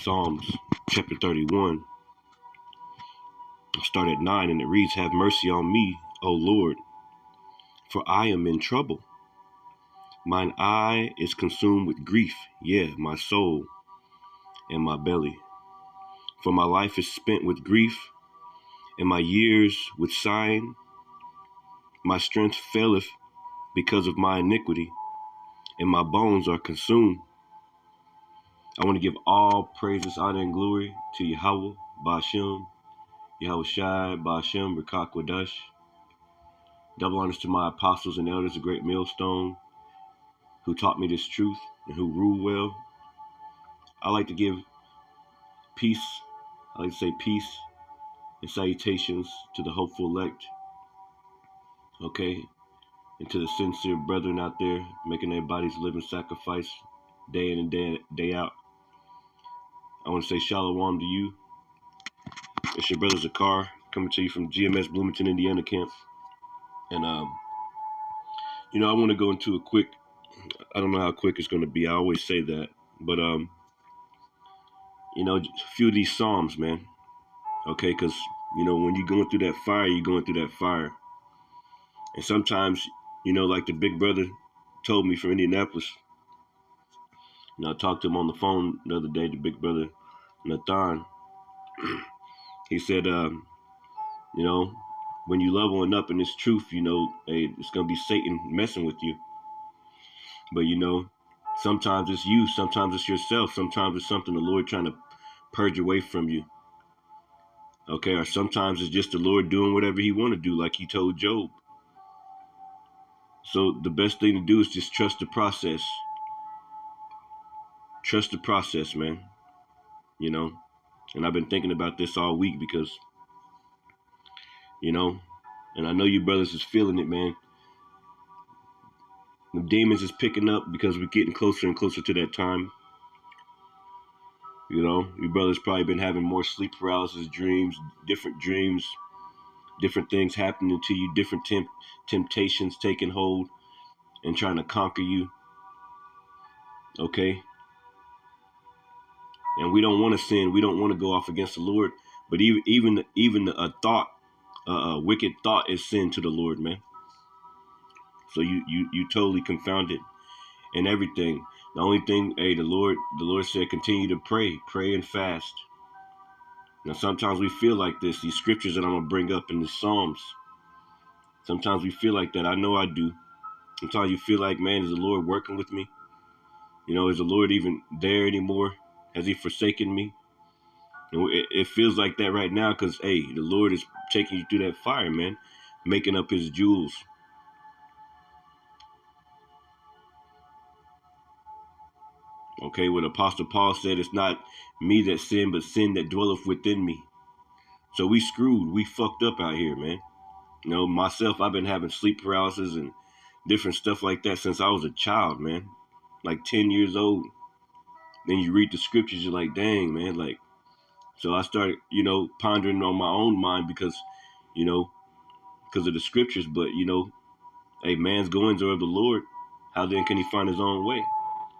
Psalms chapter 31. I'll start at 9, and it reads, "Have mercy on me, O Lord, for I am in trouble. Mine eye is consumed with grief, yeah, my soul and my belly. For my life is spent with grief, and my years with sighing. My strength faileth because of my iniquity, and my bones are consumed." I want to give all praises, honor, and glory to Yahweh, Ba'ashem, Yahweh Shai, Ba'ashem, Rakak Wadash. Double honors to my apostles and elders, a great millstone, who taught me this truth and who rule well. I like to give peace, I like to say peace and salutations to the hopeful elect, okay, and to the sincere brethren out there making their bodies a living sacrifice day in and day out. I want to say shalom to you. It's your brother Zakar coming to you from GMS Bloomington, Indiana camp. And, I want to go into a quick, I don't know how quick it's going to be. I always say that. But, a few of these Psalms, man. Okay, because, when you're going through that fire, you're going through that fire. And sometimes, like the big brother told me from Indianapolis, I talked to him on the phone the other day, the big brother Nathan. He said, when you leveling up in this truth, hey, it's going to be Satan messing with you. But, sometimes it's you, sometimes it's yourself, sometimes it's something the Lord trying to purge away from you. Okay, or sometimes it's just the Lord doing whatever he want to do, like he told Job. So the best thing to do is just trust the process. Trust the process, man. And I've been thinking about this all week because, and I know you brothers is feeling it, man. The demons is picking up because we're getting closer and closer to that time. You brothers probably been having more sleep paralysis dreams, different things happening to you, different temptations taking hold and trying to conquer you. Okay? And we don't want to sin. We don't want to go off against the Lord. But even a thought, a wicked thought is sin to the Lord, man. So you totally confounded in everything. The only thing, hey, the Lord said, continue to pray and fast. Now, sometimes we feel like this. These scriptures that I'm going to bring up in the Psalms, sometimes we feel like that. I know I do. Sometimes you feel like, man, is the Lord working with me? Is the Lord even there anymore? Has he forsaken me? It feels like that right now because, hey, the Lord is taking you through that fire, man, making up his jewels. Okay, what Apostle Paul said, it's not me that sin, but sin that dwelleth within me. So we screwed. We fucked up out here, man. Myself, I've been having sleep paralysis and different stuff like that since I was a child, man. Like 10 years old. Then you read the scriptures, you're like, dang, man. Like, so I started, pondering on my own mind because of the scriptures. But, hey, man's goings are of the Lord. How then can he find his own way?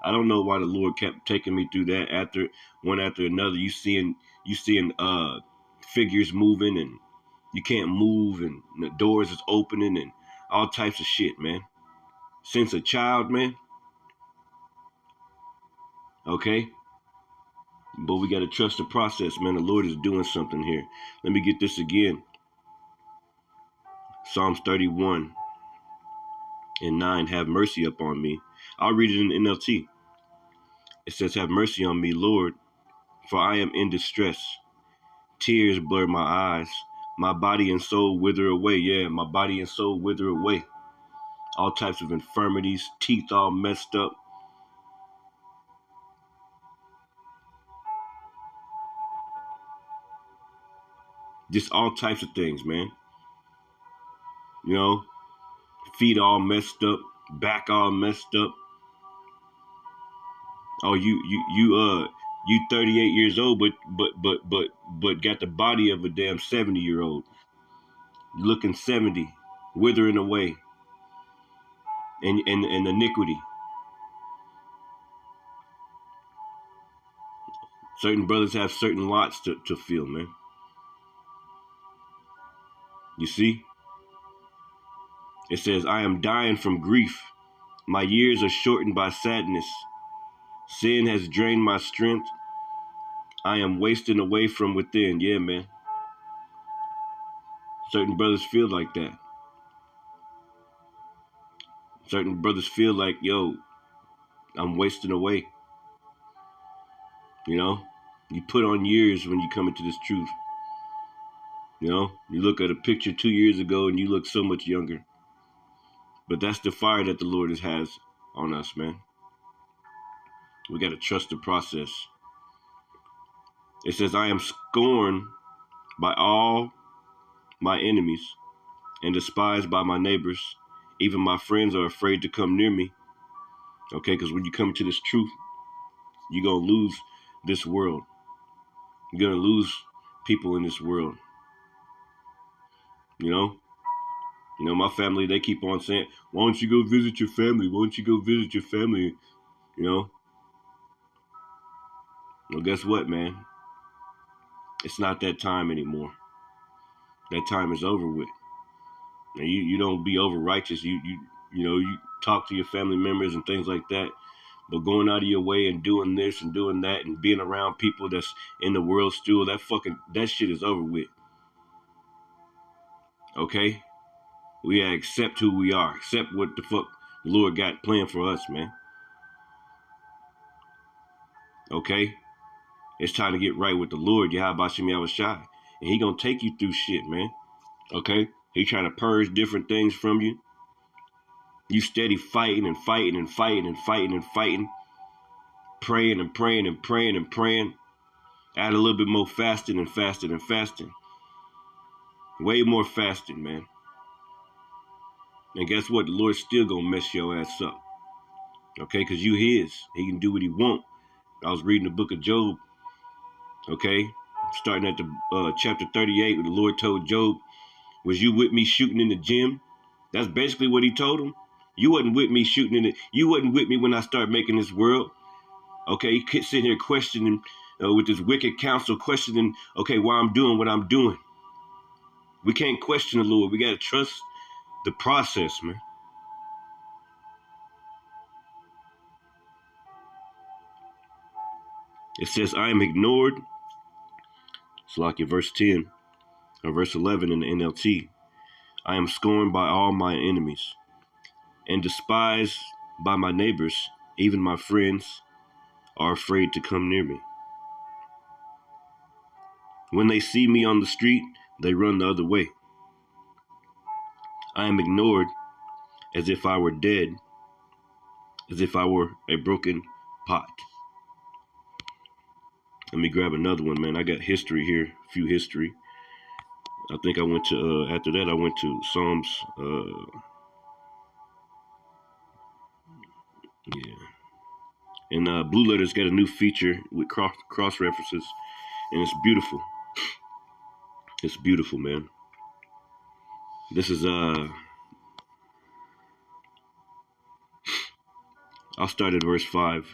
I don't know why the Lord kept taking me through that after another. You seeing figures moving and you can't move and the doors is opening and all types of shit, man. Since a child, man. Okay? But we got to trust the process, man. The Lord is doing something here. Let me get this again. Psalms 31 and 9, have mercy upon me. I'll read it in the NLT. It says, have mercy on me, Lord, for I am in distress. Tears blur my eyes. My body and soul wither away. Yeah, my body and soul wither away. All types of infirmities, teeth all messed up. Just all types of things, man. Feet all messed up, back all messed up. Oh, you 38 years old, but got the body of a damn 70-year-old. Looking 70, withering away. And iniquity. Certain brothers have certain lots to fill, man. You see? It says, I am dying from grief. My years are shortened by sadness. Sin has drained my strength. I am wasting away from within. Yeah, man. Certain brothers feel like that. Certain brothers feel like, yo, I'm wasting away. You know? You put on years when you come into this truth. You know? You look at a picture 2 years ago and you look so much younger. But that's the fire that the Lord has on us, man. We got to trust the process. It says, I am scorned by all my enemies and despised by my neighbors. Even my friends are afraid to come near me. Okay, because when you come to this truth, you're going to lose this world. You're going to lose people in this world. You know, my family, they keep on saying, why don't you go visit your family? Why don't you go visit your family? You know, well, guess what, man? It's not that time anymore. That time is over with. Now, you don't be over righteous. You talk to your family members and things like that. But going out of your way and doing this and doing that and being around people that's in the world still, that shit is over with. Okay? We gotta accept who we are. Accept what the fuck the Lord got planned for us, man. Okay? It's time to get right with the Lord, Yahweh Shem Yahushai. And he gonna take you through shit, man. Okay? He trying to purge different things from you. You steady fighting and fighting and fighting and fighting and fighting. Praying and praying and praying and praying. Add a little bit more fasting and fasting and fasting. Way more fasting, man. And guess what? The Lord's still gonna mess your ass up. Okay? Because you his. He can do what he want. I was reading the book of Job. Okay? Starting at the chapter 38, where the Lord told Job, was you with me shooting in the gym? That's basically what he told him. You wasn't with me shooting in it. You wasn't with me when I started making this world. Okay, he kept sitting here questioning with this wicked counsel, questioning, okay, why I'm doing what I'm doing. We can't question the Lord. We got to trust the process, man. It says, I am ignored. It's like in verse 10 or verse 11 in the NLT. I am scorned by all my enemies and despised by my neighbors. Even my friends are afraid to come near me. When they see me on the street, they run the other way. I am ignored as if I were dead, as if I were a broken pot. Let me grab another one, man. I got history here, a few history. I think I went to, after that, I went to Psalms, yeah. And Blue Letter's got a new feature with cross references, and it's beautiful. It's beautiful, man. This is, I'll start at verse 5.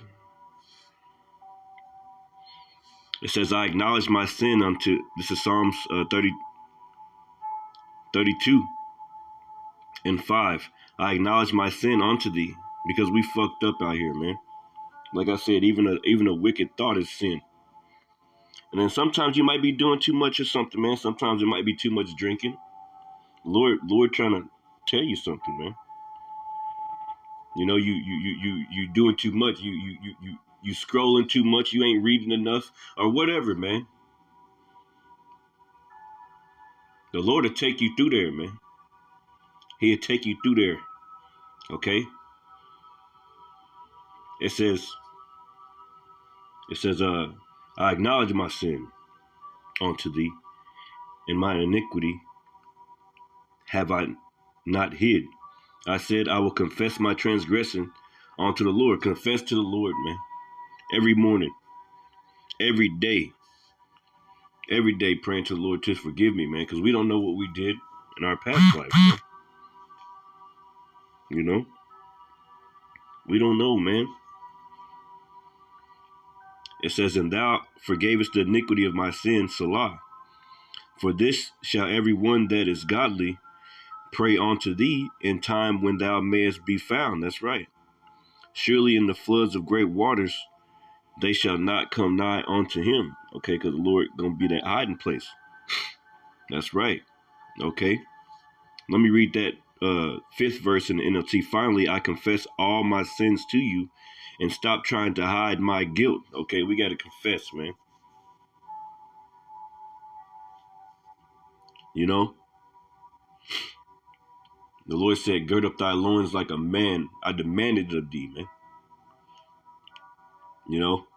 It says, I acknowledge my sin unto, this is Psalms 32 and 5. I acknowledge my sin unto thee, because we fucked up out here, man. Like I said, even a wicked thought is sin. And then sometimes you might be doing too much or something, man. Sometimes it might be too much drinking. Lord trying to tell you something, man. You know, you doing too much. You scrolling too much. You ain't reading enough or whatever, man. The Lord will take you through there, man. He'll take you through there. Okay? It says, I acknowledge my sin unto thee, and my iniquity have I not hid. I said, I will confess my transgression unto the Lord. Confess to the Lord, man. Every morning, every day praying to the Lord to forgive me, man, because we don't know what we did in our past life, man. You know? We don't know, man. It says, and thou forgavest the iniquity of my sin, Salah. For this shall every one that is godly pray unto thee in time when thou mayest be found. That's right. Surely in the floods of great waters, they shall not come nigh unto him. Okay, because the Lord gonna be that hiding place. That's right. Okay. Let me read that 5th verse in the NLT. Finally, I confess all my sins to you and stop trying to hide my guilt. Okay, we got to confess, man. You know, the Lord said, gird up thy loins like a man. I demanded of thee, man. You know,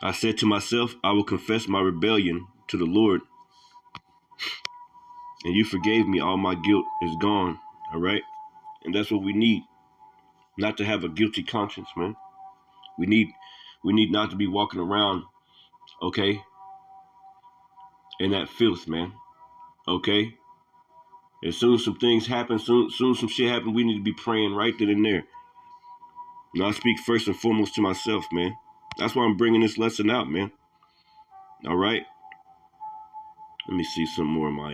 I said to myself, I will confess my rebellion to the Lord, and you forgave me. All my guilt is gone. All right. And that's what we need. Not to have a guilty conscience, man. We need not to be walking around, okay, in that filth, man. Okay. As soon as some things happen, soon as some shit happen, we need to be praying right then and there. And I speak first and foremost to myself, man. That's why I'm bringing this lesson out, man. All right. Let me see some more of my,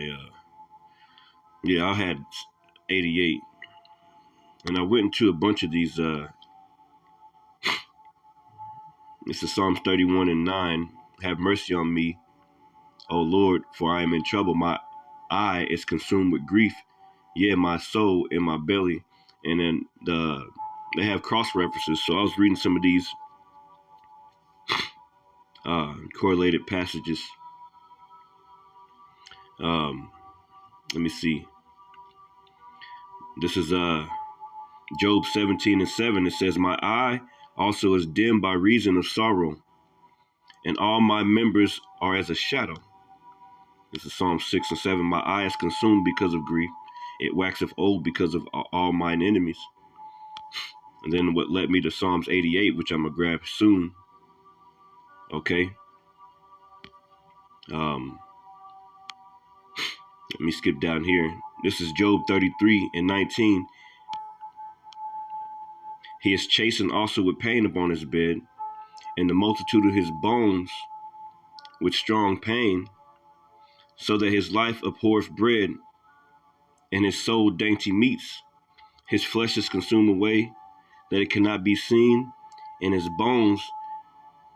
yeah, I had 88. And I went into a bunch of these, this is Psalms 31 and 9. Have mercy on me, O Lord, for I am in trouble. My eye is consumed with grief. Yeah, my soul in my belly. And then they have cross references. So I was reading some of these correlated passages. Let me see. This is Job 17 and 7. It says, my eye also is dim by reason of sorrow, and all my members are as a shadow. This is Psalm 6 and 7. My eye is consumed because of grief. It waxeth old because of all mine enemies. And then what led me to Psalms 88, which I'm going to grab soon. Okay. Let me skip down here. This is Job 33 and 19. He is chastened also with pain upon his bed, and the multitude of his bones with strong pain, so that his life abhorreth bread, and his soul dainty meats. His flesh is consumed away, that it cannot be seen, and his bones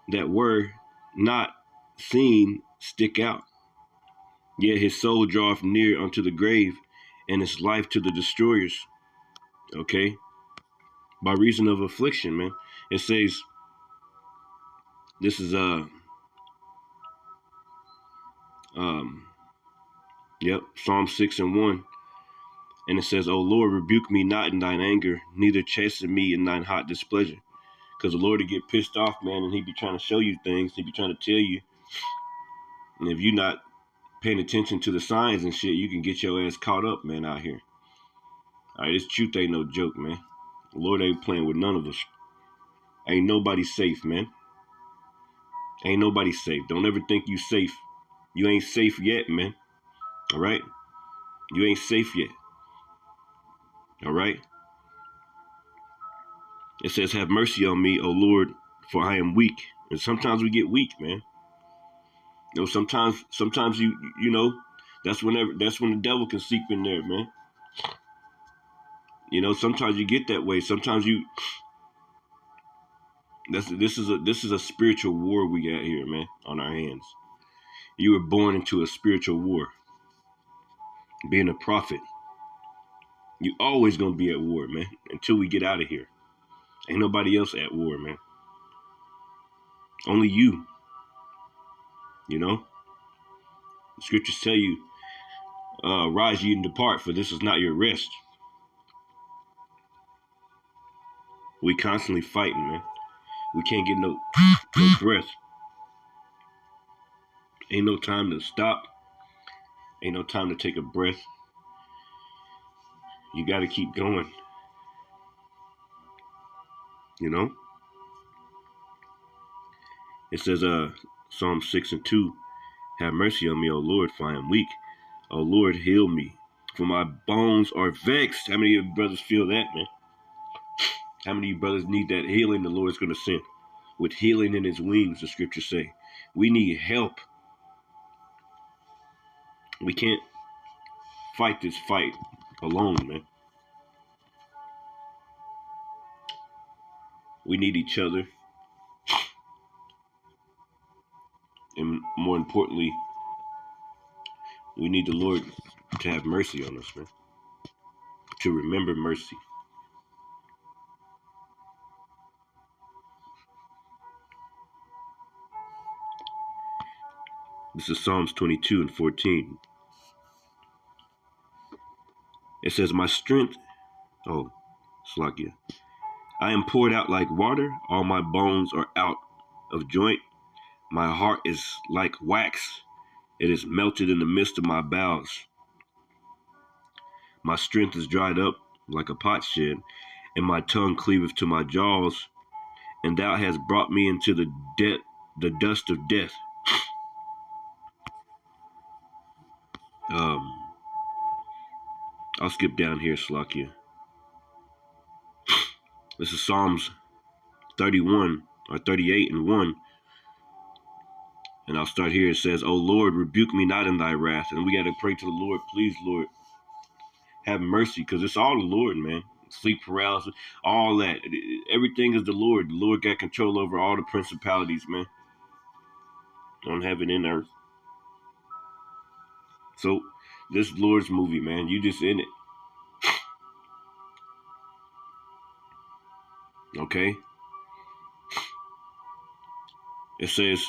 that were not seen stick out. Yet his soul draweth near unto the grave, and his life to the destroyers. Okay? By reason of affliction, man. It says, this is Psalm 6 and 1. And it says, O Lord, rebuke me not in thine anger, neither chasten me in thine hot displeasure. Because the Lord will get pissed off, man, and he be trying to show you things. He be trying to tell you. And if you're not paying attention to the signs and shit, you can get your ass caught up, man, out here. All right, this truth ain't no joke, man. The Lord ain't playing with none of us. Ain't nobody safe, man. Ain't nobody safe. Don't ever think you safe. You ain't safe yet, man. All right? You ain't safe yet. All right? It says, have mercy on me, O Lord, for I am weak. And sometimes we get weak, man. You know, sometimes you know, that's when the devil can seep in there, man. You know, sometimes you get that way. Sometimes this is a spiritual war we got here, man, on our hands. You were born into a spiritual war. Being a prophet, you always gonna be at war, man, until we get out of here. Ain't nobody else at war, man. Only you. You know? The scriptures tell you, rise ye and depart, for this is not your rest. We constantly fighting, man. We can't get no breath. Ain't no time to stop. Ain't no time to take a breath. You got to keep going. You know? It says, Psalm 6 and 2, have mercy on me, O Lord, for I am weak. O Lord, heal me, for my bones are vexed. How many of you brothers feel that, man? How many of you brothers need that healing the Lord's going to send? With healing in his wings, the scriptures say. We need help. We can't fight this fight alone, man. We need each other. And more importantly, we need the Lord to have mercy on us, man. To remember mercy. This is Psalms 22 and 14. It says, my strength, Slakia, I am poured out like water. All my bones are out of joint. My heart is like wax. It is melted in the midst of my bowels. My strength is dried up like a potsherd, and my tongue cleaveth to my jaws. And thou hast brought me into the dust of death. I'll skip down here, Slakia. This is Psalms 31 or 38 and 1. And I'll start here. It says, O Lord, rebuke me not in thy wrath. And we got to pray to the Lord. Please, Lord, have mercy, because it's all the Lord, man. Sleep paralysis, all that. Everything is the Lord. The Lord got control over all the principalities, man, on heaven and earth. So this Lord's movie, man, you just in it. Okay? It says,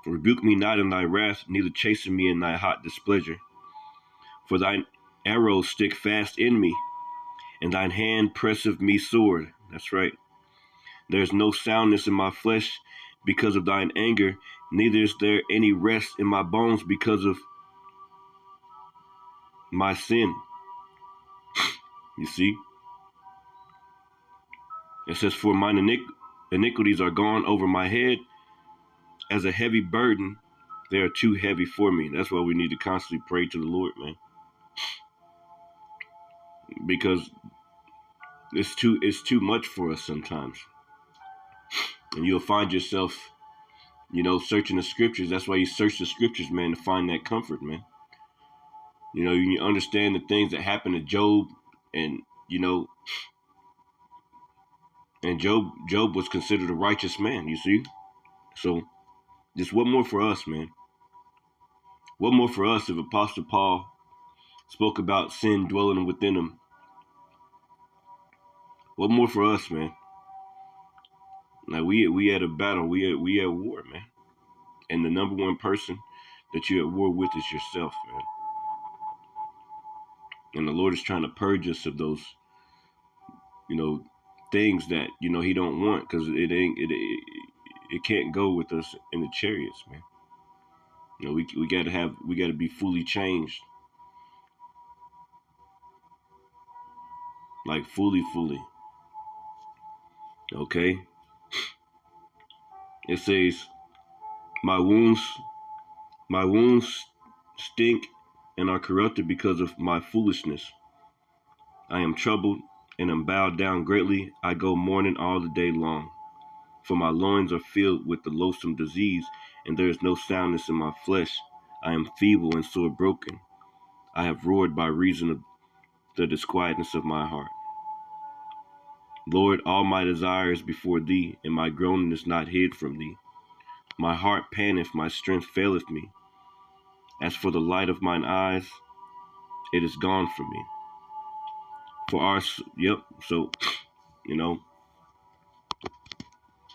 rebuke me not in thy wrath, neither chasten me in thy hot displeasure. For thine arrows stick fast in me, and thine hand presseth me sore. That's right. There is no soundness in my flesh because of thine anger, neither is there any rest in my bones because of my sin. You see? It says, for mine iniquities are gone over my head as a heavy burden. They are too heavy for me. That's why we need to constantly pray to the Lord, man. Because it's too much for us sometimes. And you'll find yourself, searching the scriptures. That's why you search the scriptures, man, to find that comfort, man. You understand the things that happened to Job, and and Job was considered a righteous man, you see? So just what more for us, man? What more for us if Apostle Paul spoke about sin dwelling within him? What more for us, man? Like we had a battle, we at war, man. And the number one person that you're at war with is yourself, man. And the Lord is trying to purge us of those, things that He don't want, because it can't go with us in the chariots, man. We gotta be fully changed, like fully. Okay. It says, my wounds stink and are corrupted because of my foolishness. I am troubled and am bowed down greatly. I go mourning all the day long. For my loins are filled with the loathsome disease, and there is no soundness in my flesh. I am feeble and sore broken. I have roared by reason of the disquietness of my heart. Lord, all my desire is before thee, and my groaning is not hid from thee. My heart panteth, my strength faileth me. As for the light of mine eyes, it is gone from me. So,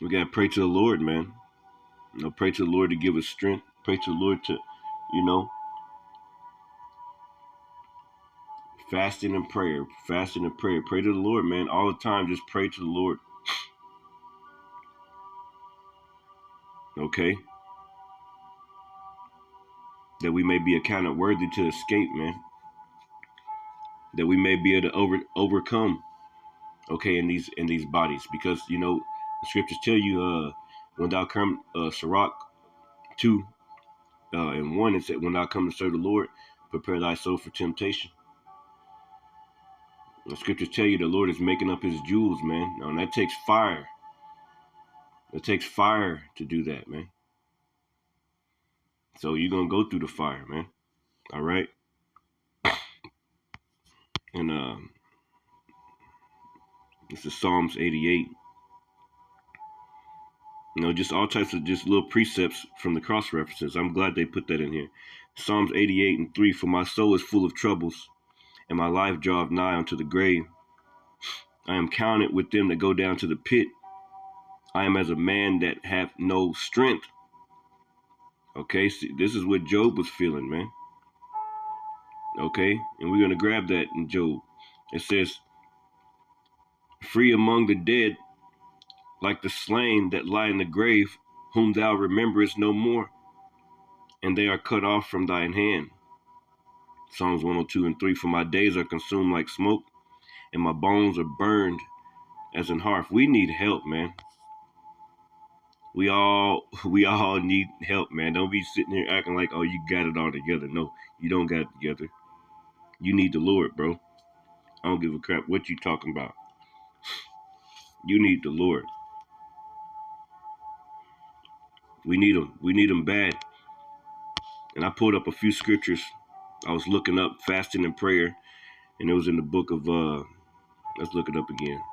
we got to pray to the Lord, man. Pray to the Lord to give us strength. Pray to the Lord to, fasting and prayer. Pray to the Lord, man, all the time. Just pray to the Lord. Okay? That we may be accounted worthy to escape, man. That we may be able to overcome, okay, in these bodies. Because, the scriptures tell you, when thou come, Sirach 2 and 1, it said, when thou come to serve the Lord, prepare thy soul for temptation. The scriptures tell you the Lord is making up his jewels, man. Now, and that takes fire. It takes fire to do that, man. So you're going to go through the fire, man. All right? And this is Psalms 88. You know, just all types of just little precepts from the cross references. I'm glad they put that in here. Psalms 88:3, for my soul is full of troubles, and my life draweth nigh unto the grave. I am counted with them that go down to the pit. I am as a man that hath no strength. Okay, see, this is what Job was feeling, man. Okay, and we're going to grab that in Job. It says, free among the dead, like the slain that lie in the grave, whom thou rememberest no more, and they are cut off from thine hand. Psalms 102:3, for my days are consumed like smoke, and my bones are burned as an hearth. We need help, man. We all need help, man. Don't be sitting here acting like, oh, you got it all together. No, you don't got it together. You need the Lord, bro. I don't give a crap what you talking about. You need the Lord. We need him. We need him bad. And I pulled up a few scriptures. I was looking up fasting and prayer, and it was in the book of, let's look it up again.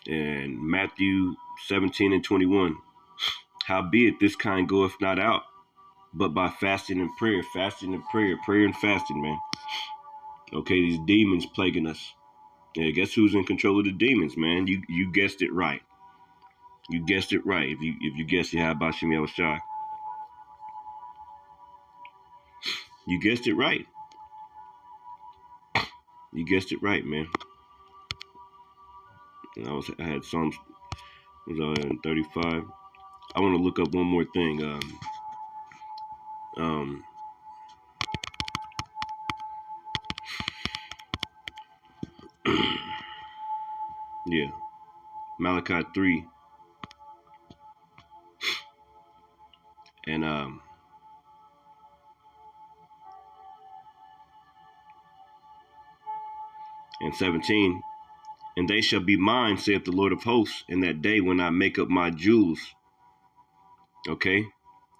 And Matthew 17:21. Howbeit this kind goeth not out, but by fasting and prayer, prayer and fasting, man. Okay, these demons plaguing us. Yeah, guess who's in control of the demons, man? You guessed it right. You guessed it right. If you guessed it, how about Shemi Awashai? You guessed it right. You guessed it right, man. And I had Psalms, was on 35. I want to look up one more thing. Yeah, Malachi 3 and 17. And they shall be mine, saith the Lord of hosts, in that day when I make up my jewels. Okay,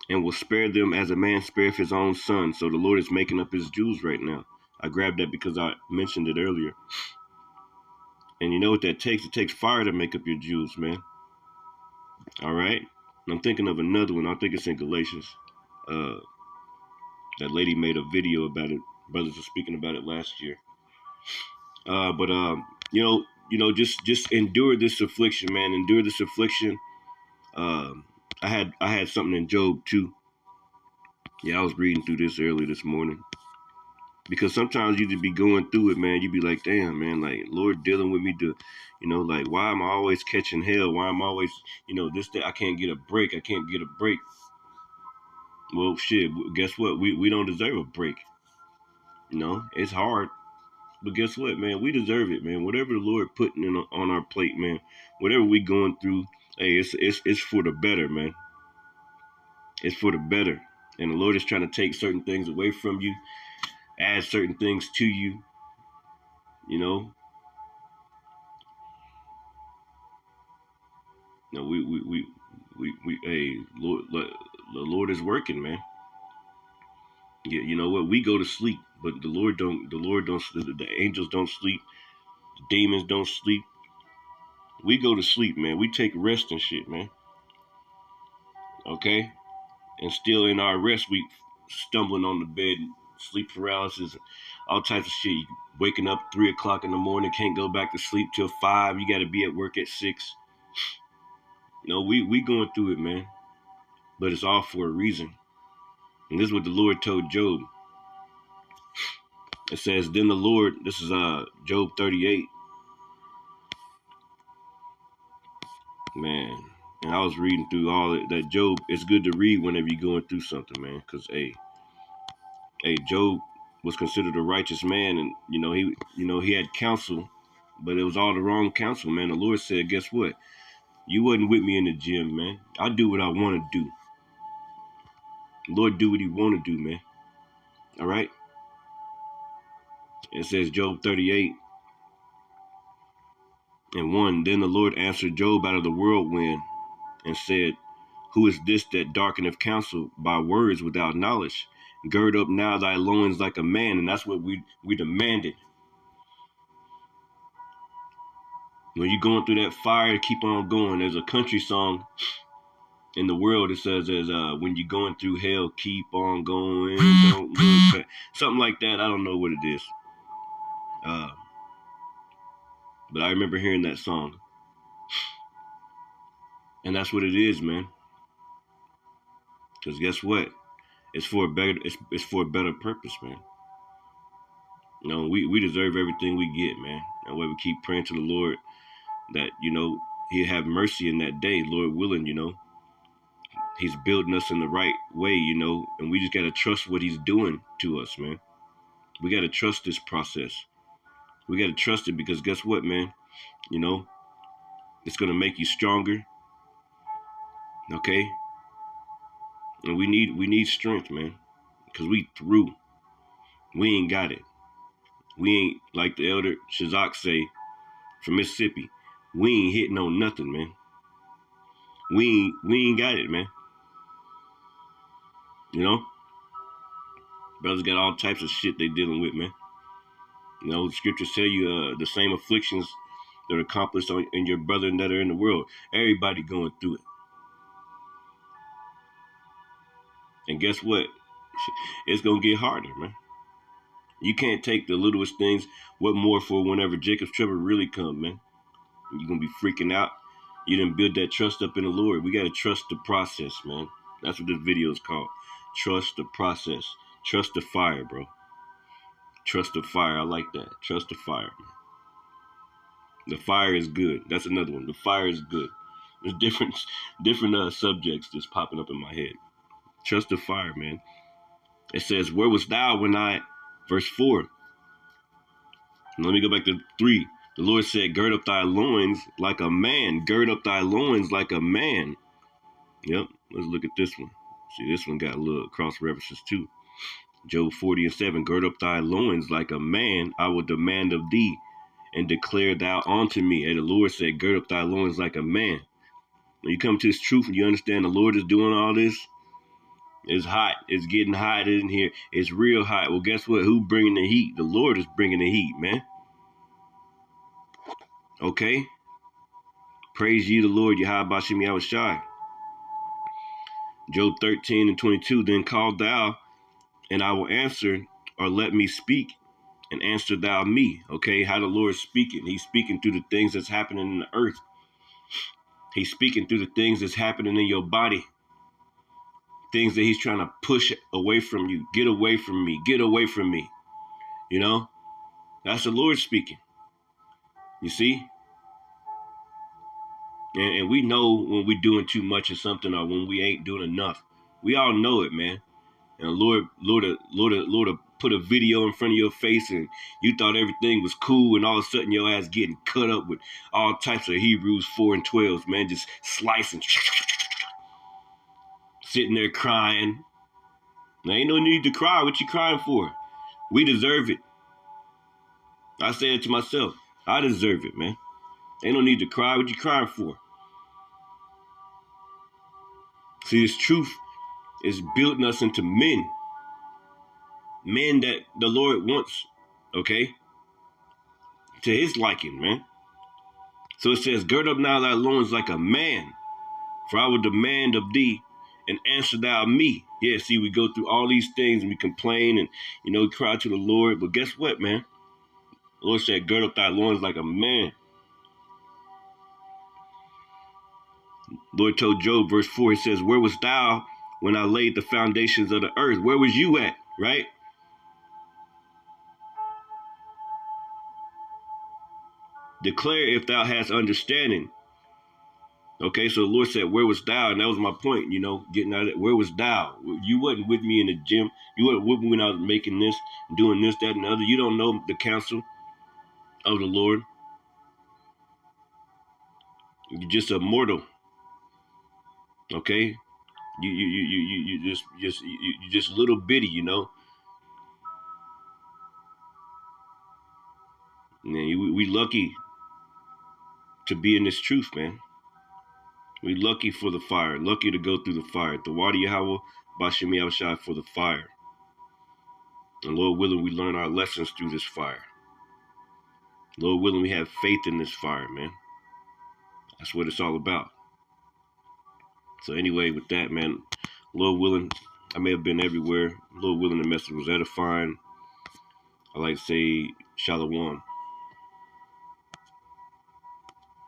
and will spare them as a man spareth his own son. So the Lord is making up his jewels right now. I grabbed that because I mentioned it earlier. And you know what that takes? It takes fire to make up your jewels, man. All right? And I'm thinking of another one. I think it's in Galatians. That lady made a video about it. Brothers were speaking about it last year. But just endure this affliction, man. Endure this affliction. I had something in Job too. Yeah, I was reading through this early this morning. Because sometimes you just be going through it, man. You be like, damn, man, like, Lord dealing with me to, like, why am I always catching hell? Why am I always, this, that, I can't get a break. I can't get a break. Well, shit, guess what? We don't deserve a break. It's hard. But guess what, man? We deserve it, man. Whatever the Lord putting on our plate, man, whatever we going through, hey, it's for the better, man. It's for the better. And the Lord is trying to take certain things away from you, add certain things to you, No, hey, Lord, the Lord is working, man. Yeah, you know what? We go to sleep, but the Lord don't. The Lord don't. The angels don't sleep. The demons don't sleep. We go to sleep, man. We take rest and shit, man. Okay, and still in our rest, we stumbling on the bed, sleep paralysis, all types of shit. Waking up 3 o'clock in the morning, can't go back to sleep till 5. You got to be at work at 6. We going through it, man. But it's all for a reason. And this is what the Lord told Job. It says, then the Lord, this is Job 38. Man, and I was reading through all that Job. It's good to read whenever you're going through something, man. Because, hey, Job was considered a righteous man. And, he had counsel, but it was all the wrong counsel, man. The Lord said, guess what? You wasn't with me in the gym, man. I do what I want to do. The Lord do what he want to do, man. All right? It says Job 38:1. Then the Lord answered Job out of the whirlwind and said, who is this that darkeneth counsel by words without knowledge? Gird up now thy loins like a man. And that's what we demanded. When you're going through that fire, keep on going. There's a country song in the world that says, when you're going through hell, keep on going, don't look back. Something like that. I don't know what it is. But I remember hearing that song. And that's what it is, man. Because guess what? It's for a better purpose, man. You know, we deserve everything we get, man. That way we keep praying to the Lord that, he'll have mercy in that day, Lord willing, He's building us in the right way, and we just got to trust what he's doing to us, man. We got to trust this process. We got to trust it because guess what, man? It's going to make you stronger. Okay? And we need strength, man, because we through. We ain't got it. We ain't, like the elder Shazak say from Mississippi, we ain't hitting on nothing, man. We ain't got it, man. Brothers got all types of shit they dealing with, man. The scriptures tell you the same afflictions that are accomplished in your brethren that are in the world. Everybody going through it. And guess what? It's going to get harder, man. You can't take the littlest things. What more for whenever Jacob's trouble really come, man? You're going to be freaking out. You didn't build that trust up in the Lord. We got to trust the process, man. That's what this video is called. Trust the process. Trust the fire, bro. Trust the fire. I like that. Trust the fire, man. The fire is good. That's another one. The fire is good. There's different subjects just popping up in my head. Trust the fire, man. It says, where was thou when verse 4. Let me go back to 3. The Lord said, gird up thy loins like a man. Gird up thy loins like a man. Yep. Let's look at this one. See, this one got a little cross references too. Job 40:7. Gird up thy loins like a man. I will demand of thee and declare thou unto me. And the Lord said, gird up thy loins like a man. When you come to this truth and you understand the Lord is doing all this, it's hot. It's getting hot in here. It's real hot. Well, guess what? Who bringing the heat? The Lord is bringing the heat, man. Okay? Praise ye the Lord, Yahweh Bashim Yahushai. Job 13:22. Then call thou, and I will answer, or let me speak, and answer thou me. Okay? How the Lord is speaking. He's speaking through the things that's happening in the earth. He's speaking through the things that's happening in your body. Things that he's trying to push away from you. Get away from me. Get away from me. That's the Lord speaking. You see? And we know when we're doing too much of something or when we ain't doing enough. We all know it, man. And Lord put a video in front of your face and you thought everything was cool, and all of a sudden your ass getting cut up with all types of Hebrews 4:12, man, just slicing, sitting there crying. There ain't no need to cry. What you crying for? We deserve it. I say it to myself. I deserve it, man. Ain't no need to cry. What you crying for? See, this truth is building us into men. Men that the Lord wants, okay? To his liking, man. So it says, gird up now thy loins like a man, for I will demand of thee, and answer thou me. Yeah, see, we go through all these things and we complain and, cry to the Lord. But guess what, man? The Lord said, gird up thy loins like a man. Lord told Job, verse 4, he says, where was thou when I laid the foundations of the earth? Where was you at, right? Declare if thou hast understanding. Okay, so the Lord said, where was thou? And that was my point, getting out of it. Where was thou? You wasn't with me in the gym. You wasn't with me when I was making this, doing this, that, and the other. You don't know the counsel of the Lord. You're just a mortal. Okay? You just little bitty, Man, we lucky to be in this truth, man. We lucky for the fire, lucky to go through the fire. The water Yahweh, Bashimi Abshai for the fire. And Lord willing, we learn our lessons through this fire. Lord willing, we have faith in this fire, man. That's what it's all about. So anyway, with that, man, Lord willing, I may have been everywhere. Lord willing, the message was edifying. I like to say Shalom.